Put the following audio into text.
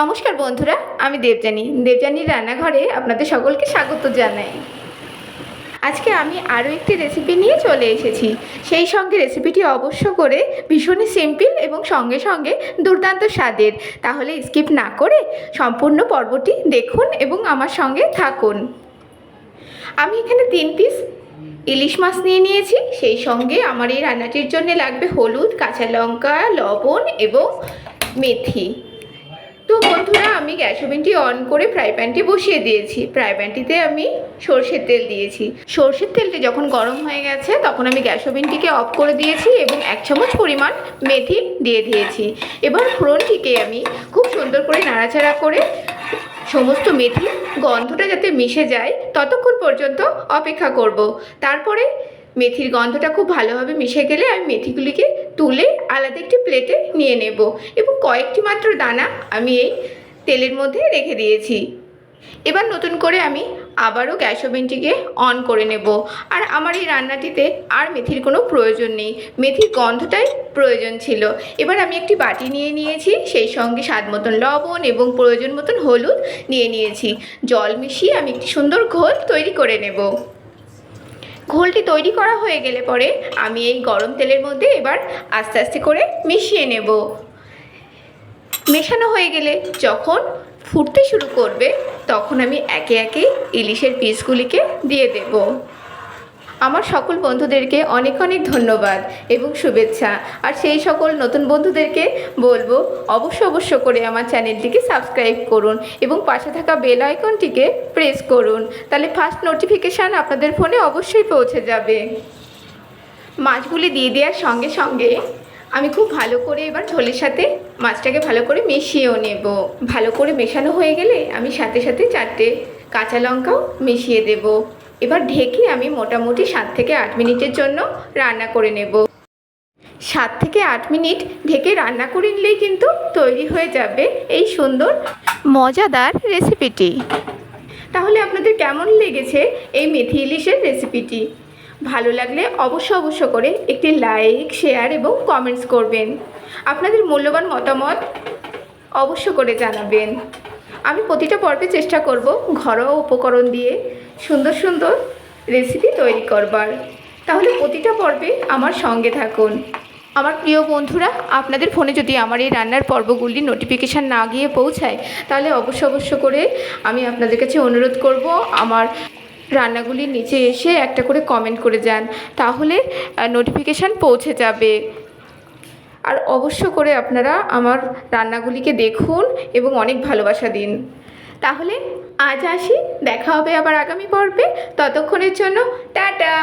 নমস্কার বন্ধুরা, আমি দেবযানীর রান্নাঘরে আপনাদের সকলকে স্বাগত জানাই। আজকে আমি আরও একটি রেসিপি নিয়ে চলে এসেছি। সেই সঙ্গে রেসিপিটি অবশ্য করে ভীষণই সিম্পল এবং সঙ্গে সঙ্গে দুর্দান্ত স্বাদের। তাহলে স্কিপ না করে সম্পূর্ণ পর্বটি দেখুন এবং আমার সঙ্গে থাকুন। আমি এখানে 3 পিস ইলিশ মাছ নিয়ে নিয়েছি। সেই সঙ্গে আমার এই রান্নাটির জন্য লাগবে হলুদ, কাঁচা লঙ্কা, লবণ এবং মেথি। তো বন্ধুরা, আমি গ্যাস ওভেনটি অন করে ফ্রাই প্যানটি বসিয়ে দিয়েছি। ফ্রাই প্যানটিতে আমি সর্ষের তেল দিয়েছি। সর্ষের তেলটি যখন গরম হয়ে গেছে তখন আমি গ্যাস ওভেনটিকে অফ করে দিয়েছি এবং 1 চামচ পরিমাণ মেথি দিয়ে দিয়েছি। এবার ফোড়নটিকে আমি খুব সুন্দর করে নাড়াচাড়া করে সমস্ত মেথি গন্ধটা যাতে মিশে যায় ততক্ষণ পর্যন্ত অপেক্ষা করব। তারপরে মেথির গন্ধটা খুব ভালোভাবে মিশে গেলে আমি মেথিগুলিকে তুলে আলাদা একটি প্লেটে নিয়ে নেব এবং কয়েকটি মাত্র দানা আমি এই তেলের মধ্যে রেখে দিয়েছি। এবার নতুন করে আমি আবারও গ্যাস ওভেনটিকে অন করে নেব। আর আমার এই রান্নাটিতে আর মেথির কোনো প্রয়োজন নেই, মেথির গন্ধটাই প্রয়োজন ছিল। এবার আমি একটি বাটি নিয়ে নিয়েছি, সেই সঙ্গে স্বাদ মতন লবণ এবং প্রয়োজন মতন হলুদ নিয়ে নিয়েছি। জল মিশিয়ে আমি একটি সুন্দর ঘোল তৈরি করে নেব। ঘোলটি তৈরি করা হয়ে গেলে পরে আমি এই গরম তেলের মধ্যে এবার আস্তে আস্তে করে মিশিয়ে নেব। মেশানো হয়ে গেলে যখন ফুটতে শুরু করবে তখন আমি একে একে ইলিশের পিসগুলিকে দিয়ে দেব। আমার সকল বন্ধুদেরকে অনেক অনেক ধন্যবাদ এবং শুভেচ্ছা। আর সেই সকল নতুন বন্ধুদেরকে বলবো অবশ্য করে আমার চ্যানেলটিকে সাবস্ক্রাইব করুন এবং পাশে থাকা বেল আইকনটিকে প্রেস করুন, তাহলে ফার্স্ট নোটিফিকেশান আপনাদের ফোনে অবশ্যই পৌঁছে যাবে। মাছগুলি দিয়ে দেওয়ার সঙ্গে সঙ্গে আমি খুব ভালো করে এবার ঝোলের সাথে মাছটাকে ভালো করে মিশিয়েও নেব। ভালো করে মেশানো হয়ে গেলে আমি সাথে সাথে 4টে কাঁচা লঙ্কাও মিশিয়ে দেব। এবার ঢেকে আমি মোটামুটি 7 থেকে 8 মিনিটের জন্য রান্না করে নেব। 7 থেকে 8 মিনিট ঢেকে রান্না করে নিলেই কিন্তু তৈরি হয়ে যাবে এই সুন্দর মজাদার রেসিপিটি। তাহলে আপনাদের কেমন লেগেছে এই মেথি ইলিশের রেসিপিটি? ভালো লাগলে অবশ্য করে একটি লাইক, শেয়ার এবং কমেন্টস করবেন। আপনাদের মূল্যবান মতামত অবশ্য করে জানাবেন। আমি প্রতিটা পর্বে চেষ্টা করব ঘরোয়া উপকরণ দিয়ে সুন্দর রেসিপি তৈরি করবার। তাহলে প্রতিটা পর্বে আমার সঙ্গে থাকুন। আমার প্রিয় বন্ধুরা, আপনাদের ফোনে যদি আমার এই রান্নার পর্বগুলি নোটিফিকেশান না গিয়ে পৌঁছায় তাহলে অবশ্য করে আমি আপনাদের কাছে অনুরোধ করব আমার রান্নাগুলির নিচে এসে একটা করে কমেন্ট করে যান, তাহলে নোটিফিকেশান পৌঁছে যাবে। আর অবশ্য করে আপনারা আমার রান্নাগুলিকে দেখুন এবং অনেক ভালোবাসা দিন। তাহলে আজ আসি, দেখা হবে আবার আগামী পর্বে। ততক্ষণের জন্য টাটা।